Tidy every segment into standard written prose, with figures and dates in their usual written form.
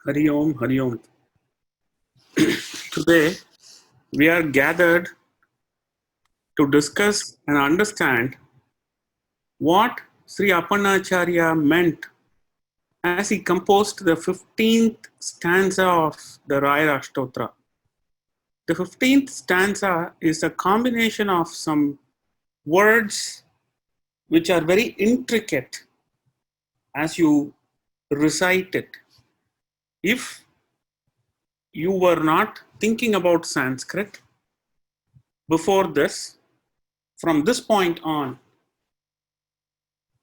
Hari Om, Hari Om. Today, we are gathered to discuss and understand what Sri Apannacharya meant as he composed the 15th stanza of the Raya Ashtotra. The 15th stanza is a combination of some words which are very intricate as you recite it. If you were not thinking about Sanskrit before this, from this point on,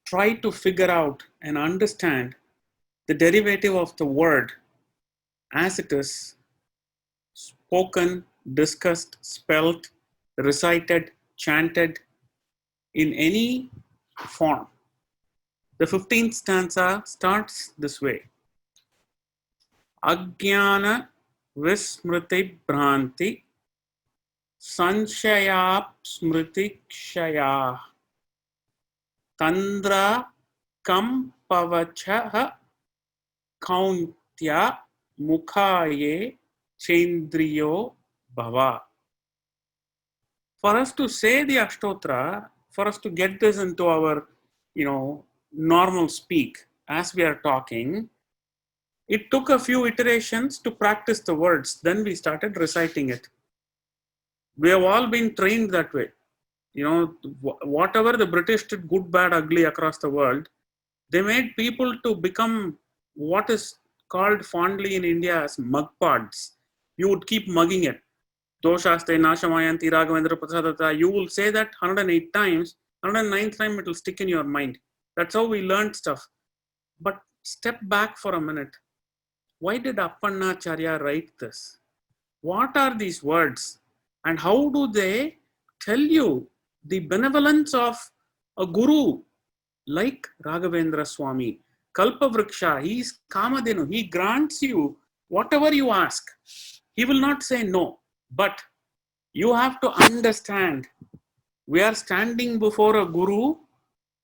try to figure out and understand the derivative of the word as it is spoken, discussed, spelt, recited, chanted in any form. The 15th stanza starts this way. Ajnana vismriti bhranti sanshayap smriti kshaya tandra kam pavachaha kauntya mukhaye chendriyo bhava. For us to say the Ashtotra, for us to get this into our, normal speak as we are talking, it took a few iterations to practice the words. Then we started reciting it. We have all been trained that way. Whatever the British did, good, bad, ugly across the world, they made people to become what is called fondly in India as mugpods. You would keep mugging it. Doshaste, Nashamayanti, Raghavendra Prasadata. You will say that 108 times, 109th time it will stick in your mind. That's how we learned stuff. But step back for a minute. Why did Appannacharya write this? What are these words? And how do they tell you the benevolence of a guru like Raghavendra Swami? Kalpavriksha, he is Kamadhenu. He grants you whatever you ask. He will not say no. But you have to understand, we are standing before a guru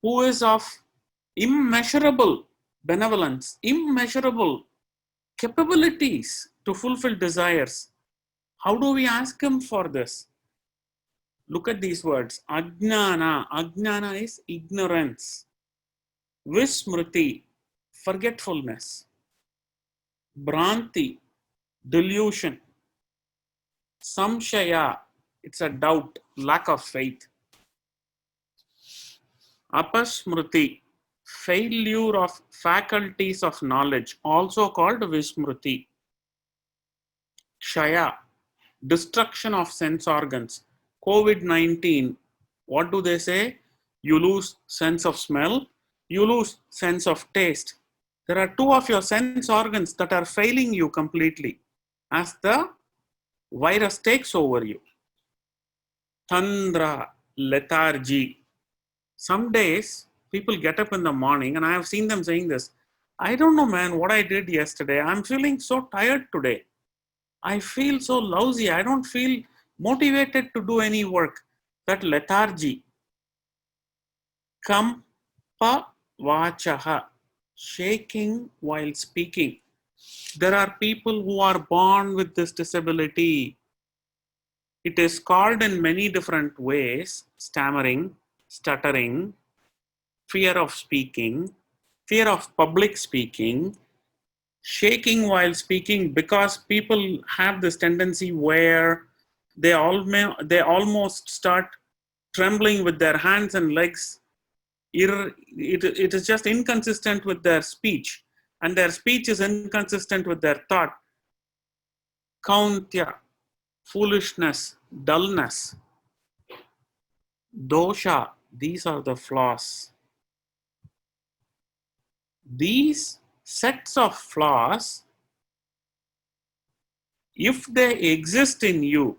who is of immeasurable benevolence, immeasurable capabilities to fulfill desires. How do we ask him for this? Look at these words. Ajnana. Ajnana is ignorance. Vismriti, forgetfulness. Bhranti, delusion. Samshaya, it's a doubt, lack of faith. Apasmriti, failure of faculties of knowledge, also called Vismriti. Kshaya, destruction of sense organs. COVID-19, what do they say? You lose sense of smell, you lose sense of taste. There are two of your sense organs that are failing you completely as the virus takes over you. Tandra, lethargy. Some days people get up in the morning, and I have seen them saying this. I don't know, man, what I did yesterday. I'm feeling so tired today. I feel so lousy. I don't feel motivated to do any work. That lethargy. Kampa vachaha, shaking while speaking. There are people who are born with this disability. It is called in many different ways: stammering, stuttering, fear of speaking, fear of public speaking, shaking while speaking, because people have this tendency where they almost start trembling with their hands and legs. It is just inconsistent with their speech, and their speech is inconsistent with their thought. Kauntya, foolishness, dullness. Dosha, these are the flaws. These sets of flaws, if they exist in you,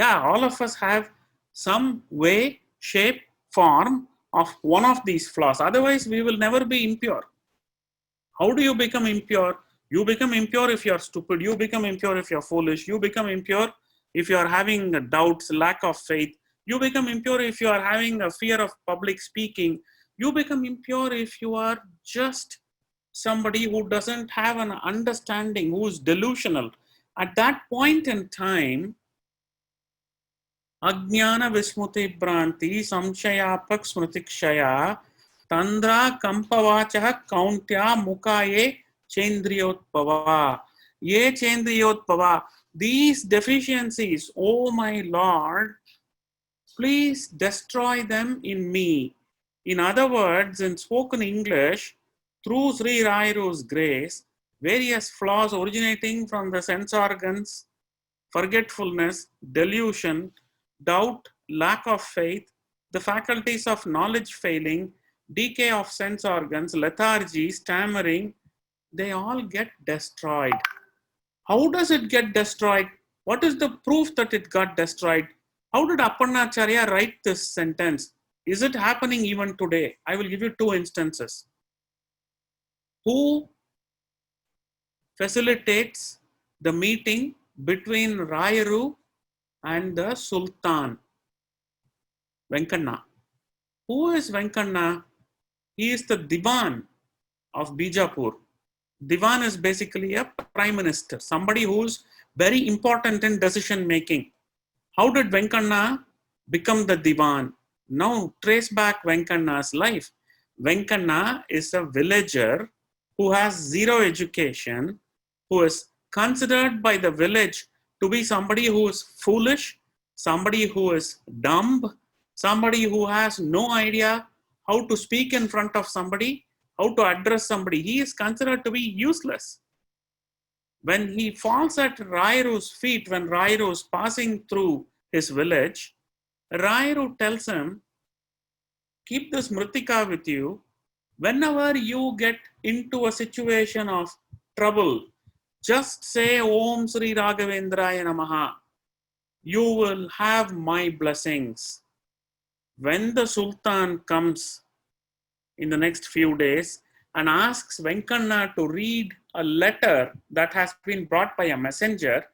all of us have some way, shape, form of one of these flaws. Otherwise, we will never be impure. How do you become impure? You become impure if you're stupid. You become impure if you're foolish. You become impure if you're having doubts, lack of faith. You become impure if you are having a fear of public speaking. You become impure if you are just somebody who doesn't have an understanding, who is delusional. At that point in time, Ajnana Vismuti Branti Samshayapak Smritikshaya Tandra Kampavacha Kauntya Mukaye Chendriyotpava. Ye Chendriyotpava. These deficiencies, O my Lord, please destroy them in me. In other words, in spoken English, through Sri Rairu's grace, various flaws originating from the sense organs, forgetfulness, delusion, doubt, lack of faith, the faculties of knowledge failing, decay of sense organs, lethargy, stammering, they all get destroyed. How does it get destroyed? What is the proof that it got destroyed? How did Apannacharya write this sentence? Is it happening even today? I will give you two instances. Who facilitates the meeting between Rayuru and the Sultan? Venkanna. Who is Venkanna? He is the Divan of Bijapur. Divan is basically a prime minister, somebody who's very important in decision making. How did Venkanna become the Divan? Now trace back Venkanna's life. Venkanna is a villager who has zero education, who is considered by the village to be somebody who is foolish, somebody who is dumb, somebody who has no idea how to speak in front of somebody, how to address somebody. He is considered to be useless. When he falls at Rairu's feet, when Rairu is passing through his village, Rairu tells him, keep this Mritika with you. Whenever you get into a situation of trouble, just say Om Sri Raghavendraya Namaha. You will have my blessings. When the Sultan comes in the next few days and asks Venkanna to read a letter that has been brought by a messenger,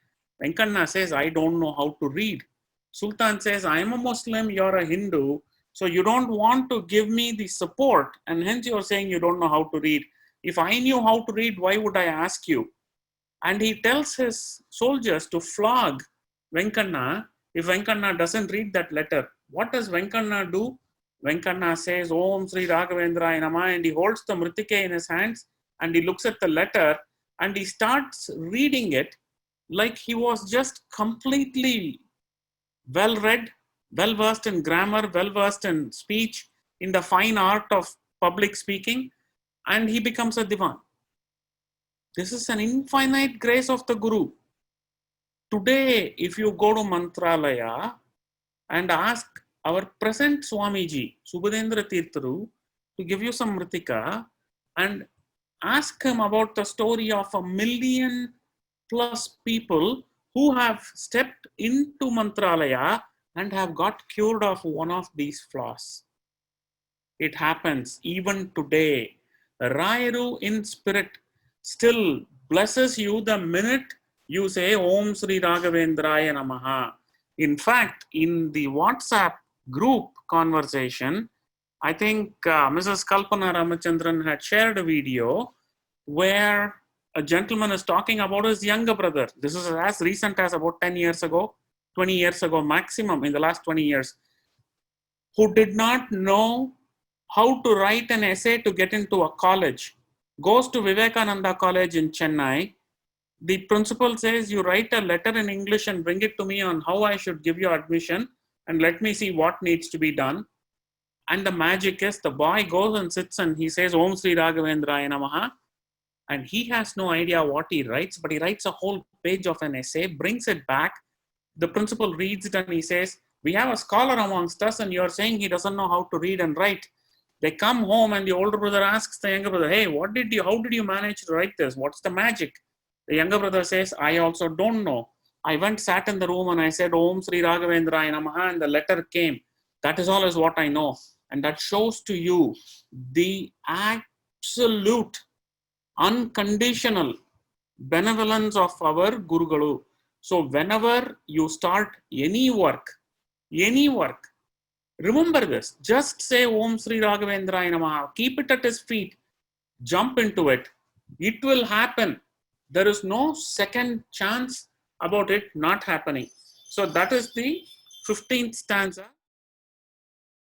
Venkanna says, I don't know how to read. Sultan says, I am a Muslim, you're a Hindu, so you don't want to give me the support, and hence you're saying you don't know how to read. If I knew how to read, why would I ask you? And he tells his soldiers to flog Venkanna if Venkanna doesn't read that letter. What does Venkanna do? Venkanna says, Om Sri Raghavendraya Namah, and he holds the Mritike in his hands and he looks at the letter and he starts reading it like he was just completely well read, well versed in grammar, well versed in speech, in the fine art of public speaking, and he becomes a Divan. This is an infinite grace of the Guru. Today, if you go to Mantralaya and ask our present Swamiji, Subhadendra Tirtharu, to give you some Mritika and ask him about the story of 1 million plus people who have stepped into Mantralaya and have got cured of one of these flaws. It happens even today. Rairu in spirit still blesses you the minute you say Om Sri Raghavendraya Namaha. In fact, in the WhatsApp group conversation, I think Mrs. Kalpana Ramachandran had shared a video where a gentleman is talking about his younger brother. This is as recent as about 10 years ago, 20 years ago maximum in the last 20 years, who did not know how to write an essay to get into a college, goes to Vivekananda College in Chennai. The principal says, you write a letter in English and bring it to me on how I should give you admission and let me see what needs to be done. And the magic is the boy goes and sits and he says, Om Sri Raghavendraya Namaha. And he has no idea what he writes, but he writes a whole page of an essay, brings it back. The principal reads it and he says, we have a scholar amongst us and you're saying he doesn't know how to read and write. They come home and the older brother asks the younger brother, hey, how did you manage to write this? What's the magic? The younger brother says, I also don't know. I went, sat in the room and I said, Om Sri Raghavendraya Namaha, and the letter came. That is all is what I know. And that shows to you the absolute, unconditional benevolence of our Gurugalu. So whenever you start any work, remember this. Just say Om Sri Raghavendraya Namaha. Keep it at his feet. jump into it. It will happen. There is no second chance about it not happening. So that is the 15th stanza.